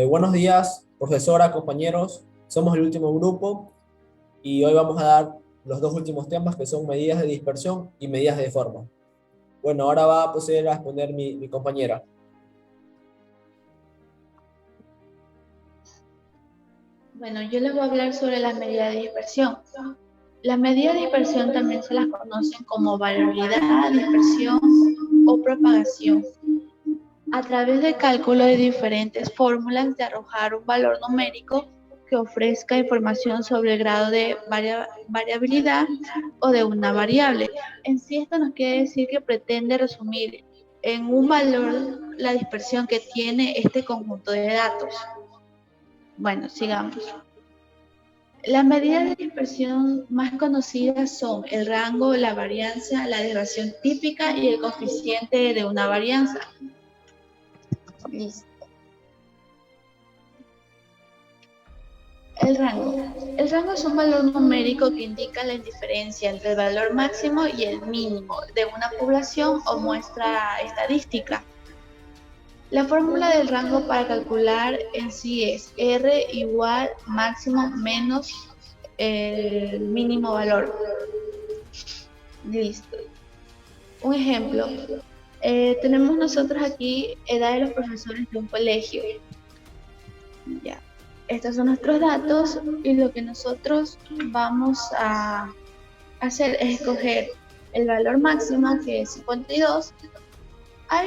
Buenos días, profesora, compañeros. Somos el último grupo y hoy vamos a dar los dos últimos temas que son medidas de dispersión y medidas de forma. Bueno, ahora va a proceder a responder mi compañera. Bueno, yo les voy a hablar sobre las medidas de dispersión. Las medidas de dispersión también se las conocen como variabilidad, dispersión o propagación. A través del cálculo de diferentes fórmulas de arrojar un valor numérico que ofrezca información sobre el grado de variabilidad o de una variable. En sí, esto nos quiere decir que pretende resumir en un valor la dispersión que tiene este conjunto de datos. Bueno, sigamos. Las medidas de dispersión más conocidas son el rango, la varianza, la desviación típica y el coeficiente de una varianza. Listo. El rango. El rango es un valor numérico que indica la diferencia entre el valor máximo y el mínimo de una población o muestra estadística. La fórmula del rango para calcular en sí es R igual máximo menos el mínimo valor. Listo. Un ejemplo. Tenemos nosotros aquí edad de los profesores de un colegio. Ya. Estos son nuestros datos y lo que nosotros vamos a hacer es escoger el valor máximo, que es 52,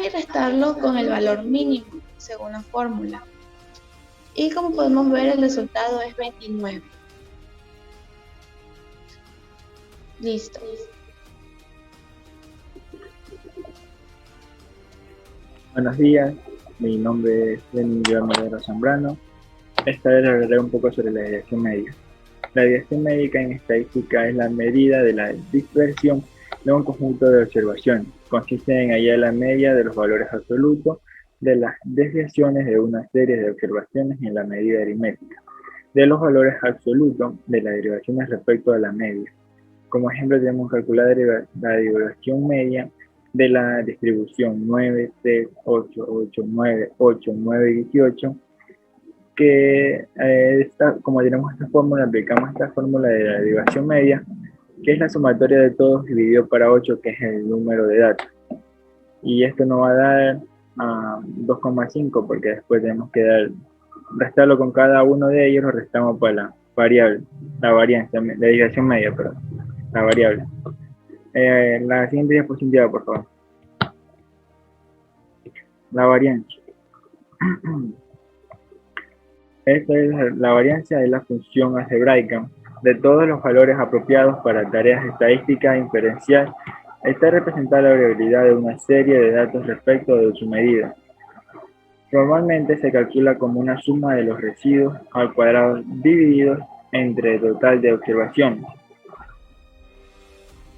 y restarlo con el valor mínimo, según la fórmula. Y como podemos ver, el resultado es 29. Listo. Buenos días, mi nombre es Lenín Guillermo Zambrano. Esta vez les hablaré un poco sobre la desviación media. La desviación médica en estadística es la medida de la dispersión de un conjunto de observaciones. Consiste en hallar la media de los valores absolutos de las desviaciones de una serie de observaciones en la medida aritmética, de los valores absolutos de las derivaciones respecto a la media. Como ejemplo, tenemos calcular la derivación media de la distribución 9, 3, 8, 8, 9, 8, 9 y 18, que como tenemos esta fórmula, aplicamos esta fórmula de la derivación media, que es la sumatoria de todos dividido para 8, que es el número de datos. Y esto nos va a dar 2,5, porque después tenemos que restarlo con cada uno de ellos, lo restamos para la variable, la varianza, la derivación media, perdón, la variable. La siguiente diapositiva, por favor. La varianza. Esta es la varianza de la función algebraica de todos los valores apropiados para tareas estadísticas inferencial. Está representada la variabilidad de una serie de datos respecto de su medida. Normalmente se calcula como una suma de los residuos al cuadrado divididos entre el total de observaciones.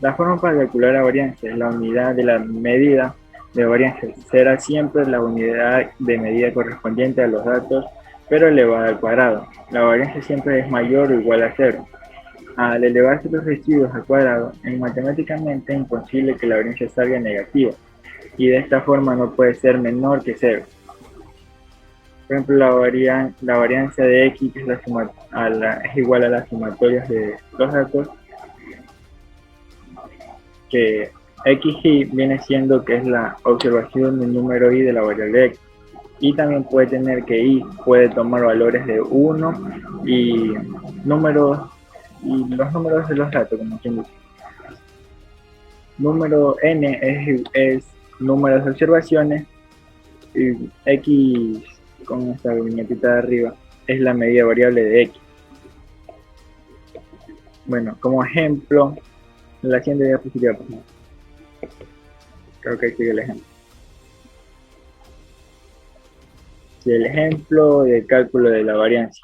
La forma para calcular la varianza es la unidad de la medida de varianza. Será siempre la unidad de medida correspondiente a los datos, pero elevada al cuadrado. La varianza siempre es mayor o igual a 0. Al elevarse los residuos al cuadrado, es matemáticamente imposible que la varianza salga negativa, y de esta forma no puede ser menor que 0. Por ejemplo, la varianza de x es igual a las sumatorias de los datos, que xy viene siendo que es la observación del número y de la variable x. Y también puede tener que y puede tomar valores de 1 y números y los números de los datos, como quien dice. Número n es número de observaciones, y x con esta viñetita de arriba es la medida variable de x. Bueno, como ejemplo, la siguiente diapositiva, por favor. Creo que ahí sigue el ejemplo. El ejemplo de cálculo de la varianza.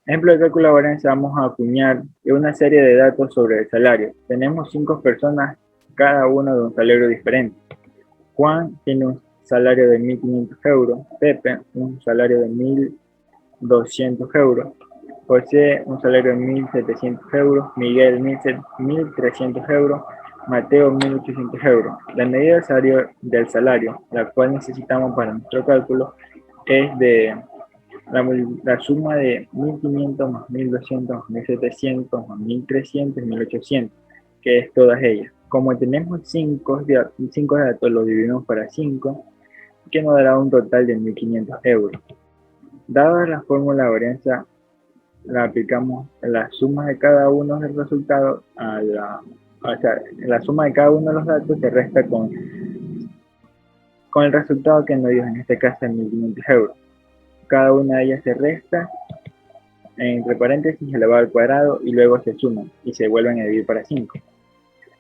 Ejemplo de cálculo de la varianza, vamos a acuñar una serie de datos sobre el salario. Tenemos 5 personas, cada uno de un salario diferente. Juan tiene un salario de 1.500 euros, Pepe un salario de 1.200 euros, José un salario de 1.700 euros, Miguel 1.300 euros, Mateo 1.800 euros. La medida del salario, la cual necesitamos para nuestro cálculo, es de la suma de 1500 más 1200 más 1700 más 1300 y 1800, que es todas ellas. Como tenemos 5 datos, lo dividimos para 5, que nos dará un total de 1500 euros. Dada la fórmula de varianza, la aplicamos la suma de cada uno del resultado la suma de cada uno de los datos se resta con el resultado que nos dio, en este caso, 1500 euros. Cada una de ellas se resta entre paréntesis elevado al cuadrado y luego se suman y se vuelven a dividir para 5.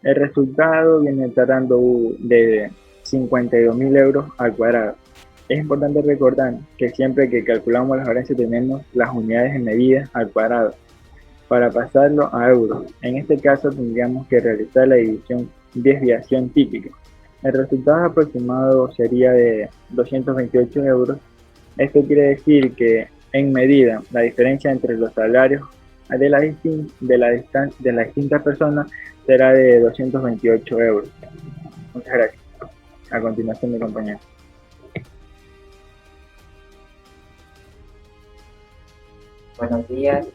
El resultado viene dando de 52.000 euros al cuadrado. Es importante recordar que siempre que calculamos las varianzas tenemos las unidades de medida al cuadrado para pasarlo a euros. En este caso tendríamos que realizar la desviación típica. El resultado aproximado sería de 228 euros. Esto quiere decir que en medida la diferencia entre los salarios de las distintas personas será de 228 euros. Muchas gracias. A continuación, mi compañero. Buenos días,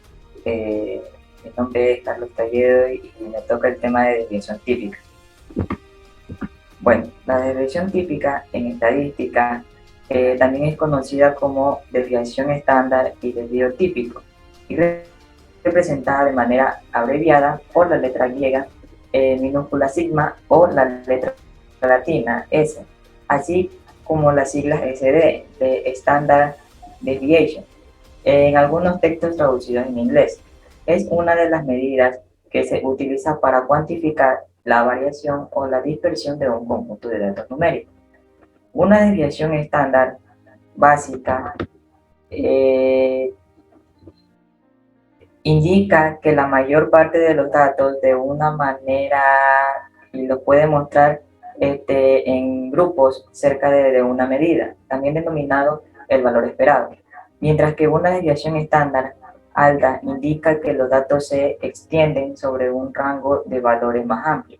mi nombre es Carlos Talledo y me toca el tema de desviación típica. Bueno, la desviación típica en estadística también es conocida como desviación estándar y desvío típico, y representada de manera abreviada por la letra griega minúscula sigma o la letra latina S, así como las siglas SD de Standard Deviation, en algunos textos traducidos en inglés. Es una de las medidas que se utiliza para cuantificar la variación o la dispersión de un conjunto de datos numéricos. Una desviación estándar básica indica que la mayor parte de los datos de una manera, y lo puede mostrar en grupos cerca de una medida, también denominado el valor esperado, mientras que una desviación estándar alta indica que los datos se extienden sobre un rango de valores más amplio.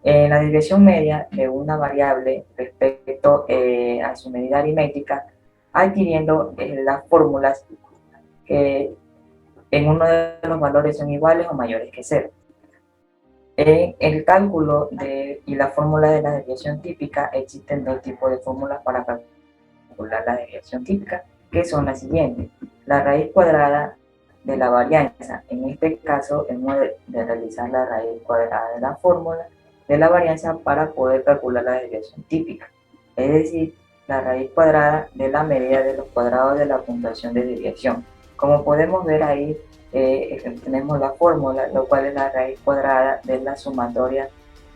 La desviación media de una variable respecto a su medida aritmética, adquiriendo las fórmulas que en uno de los valores son iguales o mayores que 0. En el cálculo y la fórmula de la desviación típica, existen dos tipos de fórmulas para calcular la desviación típica, que son las siguientes. La raíz cuadrada de la varianza. En este caso, hemos de realizar la raíz cuadrada de la fórmula de la varianza para poder calcular la desviación típica, es decir, la raíz cuadrada de la medida de los cuadrados de la puntuación de desviación. Como podemos ver ahí, tenemos la fórmula, lo cual es la raíz cuadrada de la sumatoria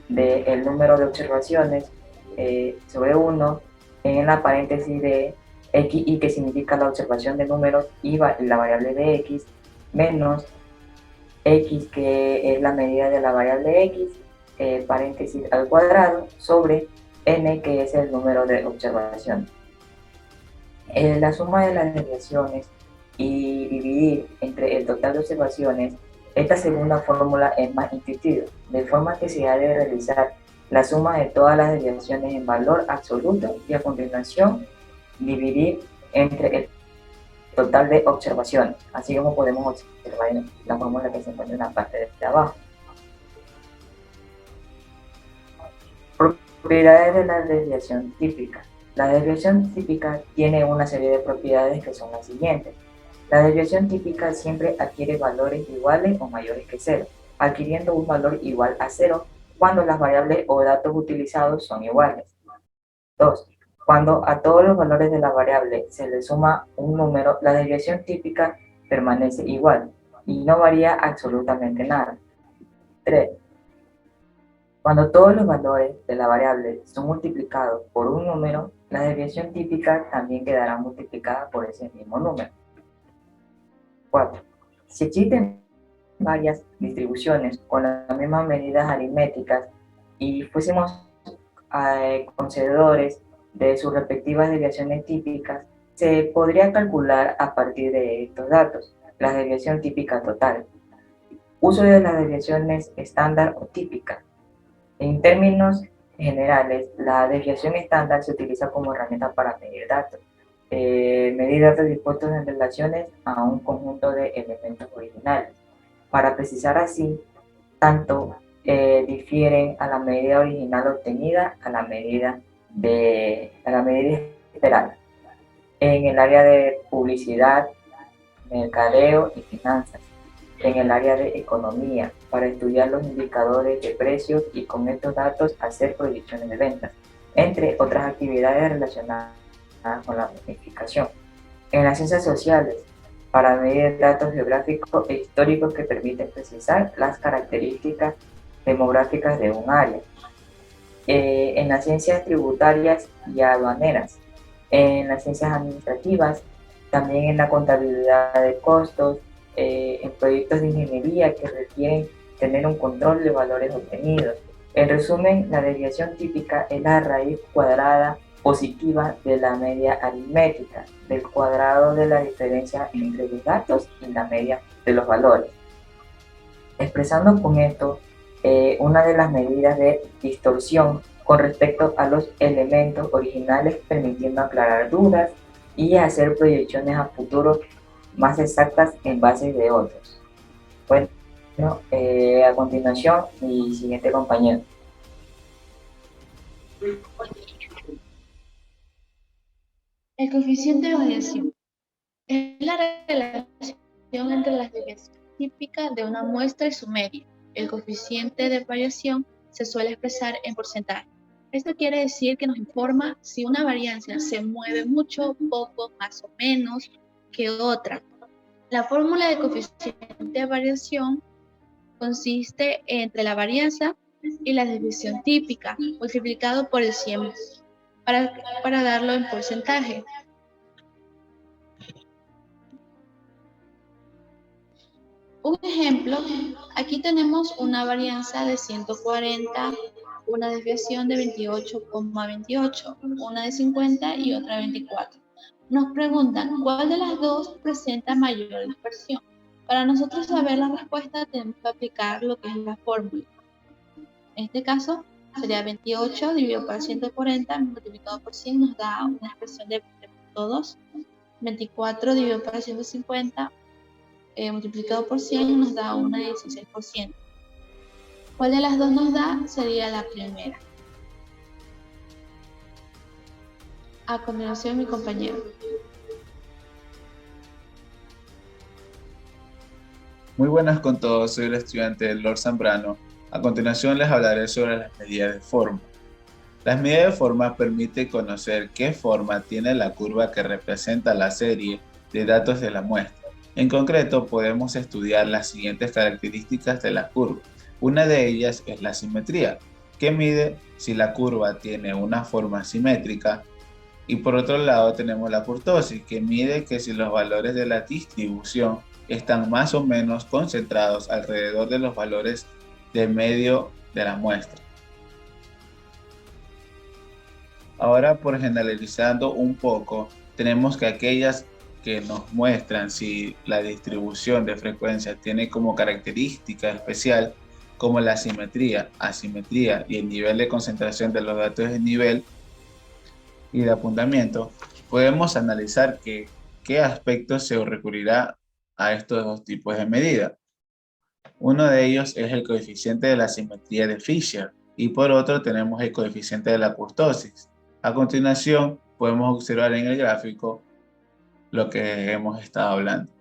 del número de observaciones sobre 1 en la paréntesis de xi, que significa la observación de números, y la variable de x, menos x, que es la medida de la variable x, paréntesis al cuadrado, sobre n, que es el número de observaciones. La suma de las desviaciones y dividir entre el total de observaciones, esta segunda fórmula es más intuitiva, de forma que se ha de realizar la suma de todas las desviaciones en valor absoluto y a continuación dividir entre el total de observaciones, así como podemos observar en la fórmula que se encuentra en la parte de abajo. Propiedades de la desviación típica. La desviación típica tiene una serie de propiedades que son las siguientes. La desviación típica siempre adquiere valores iguales o mayores que 0, adquiriendo un valor igual a 0 cuando las variables o datos utilizados son iguales. 2. Cuando a todos los valores de la variable se le suma un número, la desviación típica permanece igual y no varía absolutamente nada. 3. Cuando todos los valores de la variable son multiplicados por un número, la desviación típica también quedará multiplicada por ese mismo número. 4. Si existen varias distribuciones con las mismas medidas aritméticas y fuésemos conocedores de sus respectivas desviaciones típicas, se podría calcular a partir de estos datos la desviación típica total. Uso de las desviaciones estándar o típica. En términos generales, la desviación estándar se utiliza como herramienta para medir datos. medir datos dispuestos en relaciones a un conjunto de elementos originales. Para precisar así, tanto difieren a la medida original obtenida a la medida esperada. En el área de publicidad, mercadeo y finanzas. En el área de economía, para estudiar los indicadores de precios y con estos datos hacer proyecciones de ventas, entre otras actividades relacionadas con la planificación. En las ciencias sociales, para medir datos geográficos e históricos que permiten precisar las características demográficas de un área. En las ciencias tributarias y aduaneras, en las ciencias administrativas, también en la contabilidad de costos, en proyectos de ingeniería que requieren tener un control de valores obtenidos. En resumen, la desviación típica es la raíz cuadrada positiva de la media aritmética, del cuadrado de la diferencia entre los datos y la media de los valores. Expresando con esto una de las medidas de distorsión con respecto a los elementos originales, permitiendo aclarar dudas y hacer proyecciones a futuro más exactas en base de otros. Bueno, a continuación, mi siguiente compañero. El coeficiente de variación es la relación entre las desviaciones típicas de una muestra y su media. El coeficiente de variación se suele expresar en porcentaje. Esto quiere decir que nos informa si una varianza se mueve mucho, poco, más o menos que otra. La fórmula de coeficiente de variación consiste entre la varianza y la desviación típica multiplicado por el 100 para darlo en porcentaje. Un ejemplo, aquí tenemos una varianza de 140, una desviación de 28,28, una de 50 y otra de 24. Nos preguntan, ¿cuál de las dos presenta mayor dispersión? Para nosotros saber la respuesta tenemos que aplicar lo que es la fórmula. En este caso sería 28 dividido por 140 multiplicado por 100 nos da una expresión de 0.2. 24 dividido por 150 multiplicado por 100 nos da una 16%. ¿Cuál de las dos nos da? Sería la primera. A continuación, mi compañero. Muy buenas con todos, soy el estudiante Lord Zambrano. A continuación les hablaré sobre las medidas de forma. Las medidas de forma permiten conocer qué forma tiene la curva que representa la serie de datos de la muestra. En concreto, podemos estudiar las siguientes características de la curva. Una de ellas es la simetría, que mide si la curva tiene una forma simétrica. Y por otro lado tenemos la kurtosis, que mide que si los valores de la distribución están más o menos concentrados alrededor de los valores del medio de la muestra. Ahora, por generalizando un poco, tenemos que aquellas que nos muestran si la distribución de frecuencia tiene como característica especial, como la simetría, asimetría y el nivel de concentración de los datos de nivel y de apuntamiento, podemos analizar qué aspectos se recurrirá a estos dos tipos de medida. Uno de ellos es el coeficiente de la simetría de Fisher y por otro tenemos el coeficiente de la kurtosis. A continuación podemos observar en el gráfico lo que hemos estado hablando.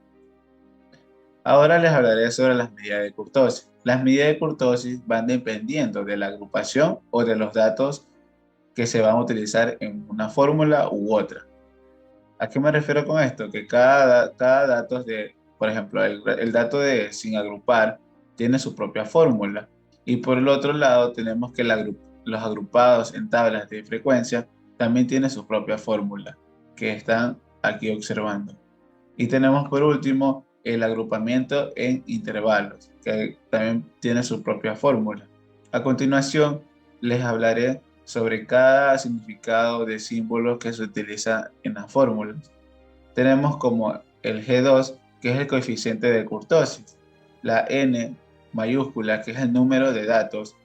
Ahora les hablaré sobre las medidas de kurtosis. Las medidas de kurtosis van dependiendo de la agrupación o de los datos que se van a utilizar en una fórmula u otra. ¿A qué me refiero con esto? Que cada dato por ejemplo, el dato de sin agrupar tiene su propia fórmula. Y por el otro lado tenemos que los agrupados en tablas de frecuencia también tienen su propia fórmula, que están aquí observando. Y tenemos por último el agrupamiento en intervalos, que también tiene su propia fórmula. A continuación les hablaré sobre cada significado de símbolos que se utiliza en las fórmulas. Tenemos como el G2, que es el coeficiente de kurtosis, la N mayúscula, que es el número de datos,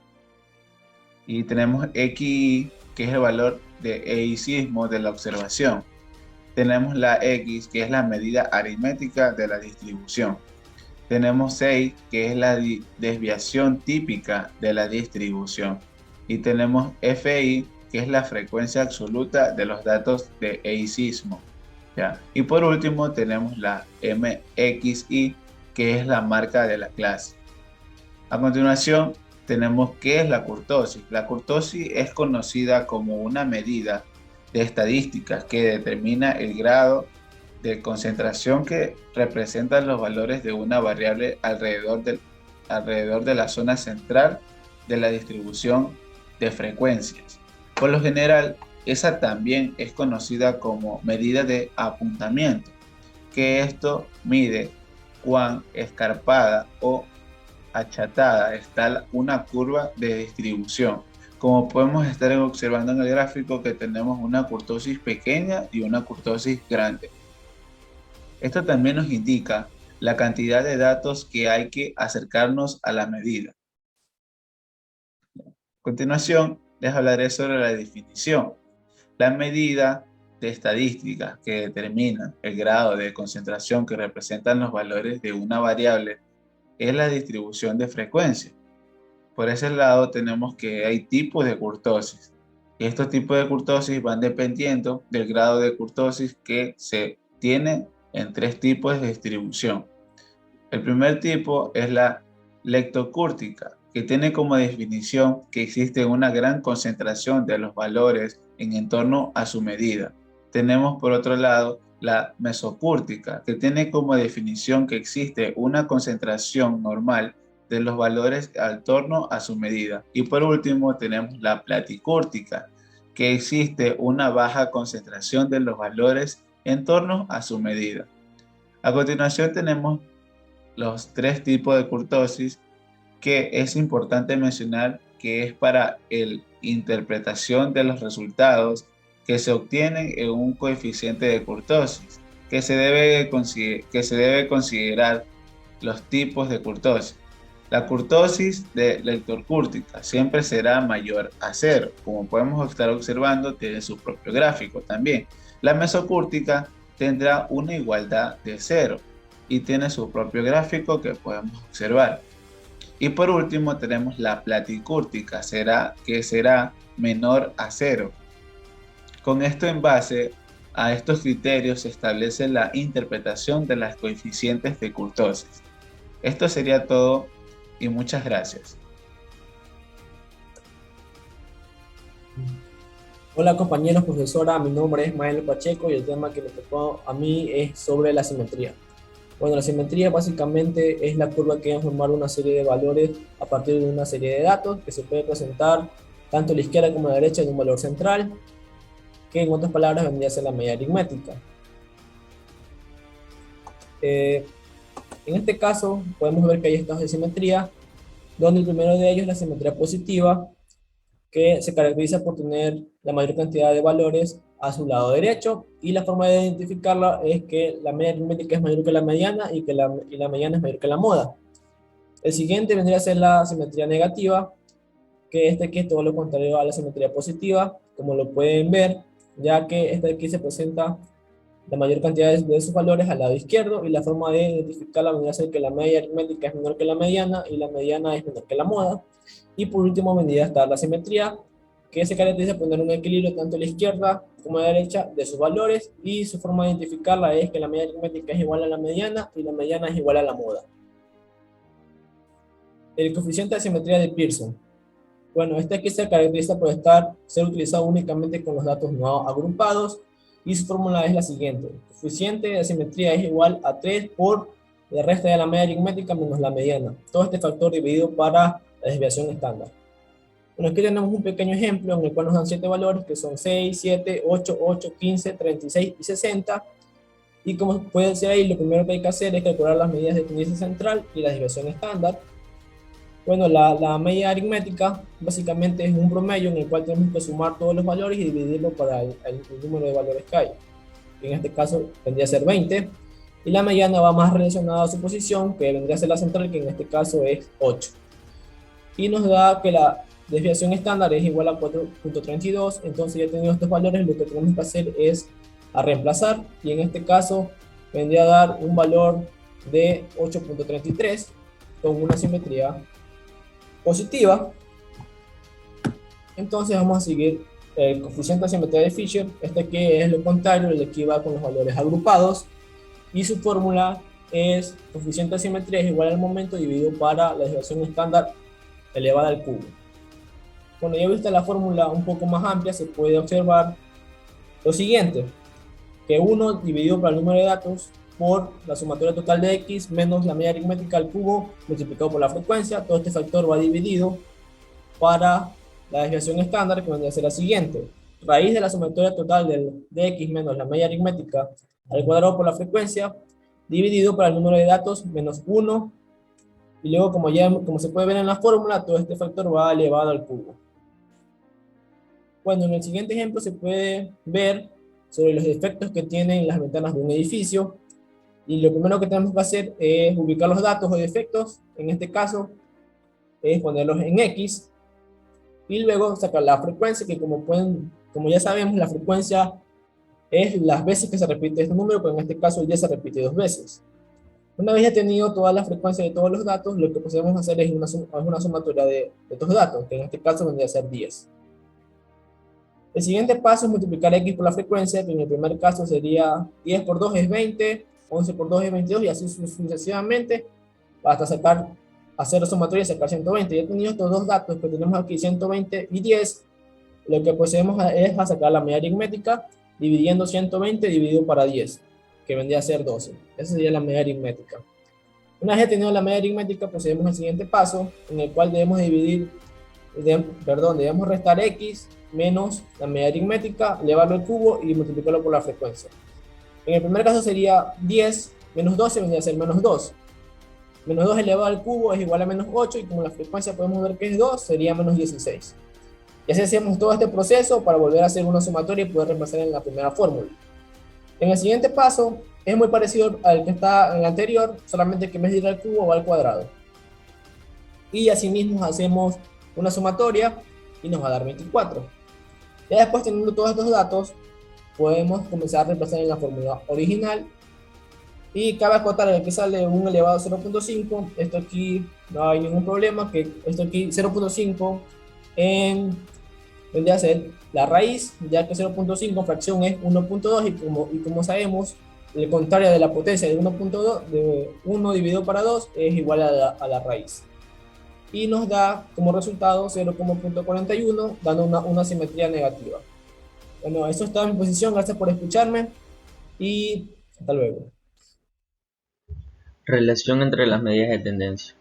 y tenemos XI, que es el valor de eicismo de la observación. Tenemos la X, que es la medida aritmética de la distribución. Tenemos 6, que es la desviación típica de la distribución. Y tenemos FI, que es la frecuencia absoluta de los datos de eicismo. ¿Ya? Y por último tenemos la MXI, que es la marca de la clase. A continuación tenemos qué es la kurtosis. La kurtosis es conocida como una medida de estadísticas que determina el grado de concentración que representan los valores de una variable alrededor de la zona central de la distribución de frecuencias. Por lo general, esa también es conocida como medida de apuntamiento, que esto mide cuán escarpada o achatada está una curva de distribución. Como podemos estar observando en el gráfico que tenemos una kurtosis pequeña y una kurtosis grande. Esto también nos indica la cantidad de datos que hay que acercarnos a la medida. A continuación, les hablaré sobre la definición. La medida de estadísticas que determina el grado de concentración que representan los valores de una variable es la distribución de frecuencia. Por ese lado tenemos que hay tipos de kurtosis. Y estos tipos de kurtosis van dependiendo del grado de kurtosis que se tiene en 3 tipos de distribución. El primer tipo es la leptocúrtica, que tiene como definición que existe una gran concentración de los valores en torno a su medida. Tenemos por otro lado la mesocúrtica, que tiene como definición que existe una concentración normal de los valores al torno a su medida. Y por último tenemos la platicúrtica, que existe una baja concentración de los valores en torno a su medida. A continuación tenemos los 3 tipos de kurtosis que es importante mencionar que es para la interpretación de los resultados que se obtienen en un coeficiente de kurtosis, que se debe considerar los tipos de kurtosis. La kurtosis de leptocúrtica siempre será mayor a 0, como podemos estar observando, tiene su propio gráfico también. La mesocúrtica tendrá una igualdad de 0 y tiene su propio gráfico que podemos observar. Y por último tenemos la platicúrtica, que será menor a 0. Con esto en base a estos criterios se establece la interpretación de las coeficientes de kurtosis. Esto sería todo y muchas gracias. Hola compañeros, profesora, mi nombre es Mael Pacheco y el tema que me tocó a mí es sobre la simetría. Bueno, la simetría básicamente es la curva que va a formar una serie de valores a partir de una serie de datos que se puede presentar tanto a la izquierda como a la derecha en un valor central, que en otras palabras vendría a ser la medida aritmética. En este caso podemos ver que hay estados de simetría, donde el primero de ellos es la simetría positiva, que se caracteriza por tener la mayor cantidad de valores a su lado derecho, y la forma de identificarla es que la media aritmética es mayor que la mediana y la mediana es mayor que la moda. El siguiente vendría a ser la simetría negativa, que aquí es todo lo contrario a la simetría positiva, como lo pueden ver, ya que esta de aquí se presenta la mayor cantidad de sus valores al lado izquierdo, y la forma de identificarla vendría a ser que la media aritmética es menor que la mediana y la mediana es menor que la moda. Y por último vendría a estar la simetría, que se caracteriza por tener un equilibrio tanto a la izquierda como a la derecha de sus valores, y su forma de identificarla es que la media aritmética es igual a la mediana y la mediana es igual a la moda. El coeficiente de simetría de Pearson. Bueno, este aquí se caracteriza por ser utilizado únicamente con los datos no agrupados, y su fórmula es la siguiente. El coeficiente de simetría es igual a 3 por el resto de la media aritmética menos la mediana. Todo este factor dividido para la desviación estándar. Bueno, aquí tenemos un pequeño ejemplo en el cual nos dan 7 valores que son 6, 7, 8, 8, 15, 36 y 60. Y como puede ser ahí, lo primero que hay que hacer es calcular las medidas de tendencia central y la desviación estándar. Bueno, la media aritmética básicamente es un promedio en el cual tenemos que sumar todos los valores y dividirlo para el número de valores que hay. En este caso vendría a ser 20. Y la mediana va más relacionada a su posición, que vendría a ser la central, que en este caso es 8. Y nos da que la desviación estándar es igual a 4.32. Entonces, ya teniendo estos valores, lo que tenemos que hacer es a reemplazar, y en este caso vendría a dar un valor de 8.33 con una simetría positiva. Entonces vamos a seguir el coeficiente de simetría de Fisher, que es lo contrario, el que va con los valores agrupados, y su fórmula es coeficiente de simetría es igual al momento dividido para la desviación estándar elevada al cubo. Cuando ya viste la fórmula un poco más amplia, se puede observar lo siguiente, que 1 dividido por el número de datos por la sumatoria total de x menos la media aritmética al cubo multiplicado por la frecuencia. Todo este factor va dividido para la desviación estándar, que vendría a ser la siguiente: raíz de la sumatoria total de x menos la media aritmética al cuadrado por la frecuencia, dividido para el número de datos menos 1, y luego como se puede ver en la fórmula, todo este factor va elevado al cubo. Bueno, en el siguiente ejemplo se puede ver sobre los defectos que tienen las ventanas de un edificio, y lo primero que tenemos que hacer es ubicar los datos o defectos. En este caso es ponerlos en x, y luego sacar la frecuencia, que como ya sabemos, la frecuencia es las veces que se repite este número, pero en este caso ya se repite 2 veces. Una vez ya tenido toda la frecuencia de todos los datos, lo que podemos hacer es una sumatoria de estos datos, que en este caso vendría a ser 10. El siguiente paso es multiplicar x por la frecuencia, que en el primer caso sería 10 por 2 es 20, 11 por 2 es 22, y así sucesivamente, hasta hacer la sumatoria y sacar 120. Ya tenido estos dos datos que tenemos aquí, 120 y 10, lo que procedemos es a sacar la media aritmética, dividiendo 120 dividido para 10, que vendría a ser 12. Esa sería la media aritmética. Una vez tenido la media aritmética, procedemos al siguiente paso, en el cual debemos debemos restar x menos la media aritmética, elevarlo al cubo y multiplicarlo por la frecuencia. En el primer caso sería 10 menos 12, vendría a ser menos 2. Menos 2 elevado al cubo es igual a menos 8, y como la frecuencia podemos ver que es 2, sería menos 16. Y así hacemos todo este proceso para volver a hacer una sumatoria y poder reemplazar en la primera fórmula. En el siguiente paso es muy parecido al que está en el anterior, solamente que en vez de ir al cubo va al cuadrado. Y así mismo hacemos una sumatoria y nos va a dar 24. Ya después, teniendo todos estos datos, podemos comenzar a reemplazar en la fórmula original. Y cabe acotar, el que sale 1 elevado a 0.5, esto aquí no hay ningún problema, que esto aquí 0.5 vendría a ser la raíz, ya que 0.5 fracción es 1.2, y como sabemos, el contrario de la potencia de 1.2, de 1 dividido para 2, es igual a la raíz. Y nos da como resultado 0.41, dando una simetría negativa. Bueno, eso está a mi posición, gracias por escucharme y hasta luego. Relación entre las medidas de tendencia.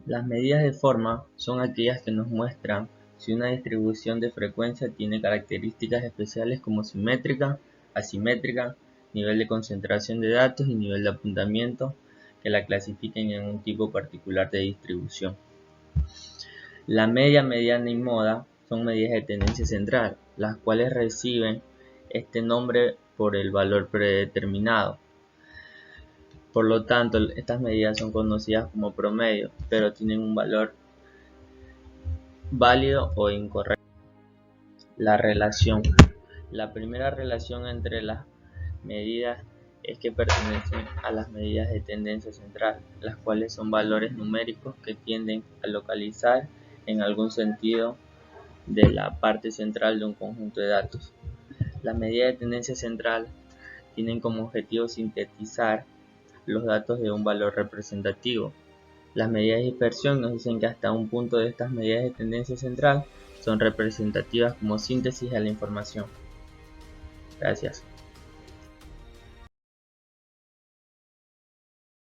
Las medidas de forma son aquellas que nos muestran si una distribución de frecuencia tiene características especiales como simétrica, asimétrica, nivel de concentración de datos y nivel de apuntamiento, que la clasifiquen en un tipo particular de distribución. La media, mediana y moda son medidas de tendencia central, las cuales reciben este nombre por el valor predeterminado. Por lo tanto, estas medidas son conocidas como promedio, pero tienen un valor válido o incorrecto. La relación. La primera relación entre las medidas es que pertenecen a las medidas de tendencia central, las cuales son valores numéricos que tienden a localizar en algún sentido de la parte central de un conjunto de datos. Las medidas de tendencia central tienen como objetivo sintetizar los datos de un valor representativo. Las medidas de dispersión nos dicen que hasta un punto de estas medidas de tendencia central son representativas como síntesis de la información. Gracias.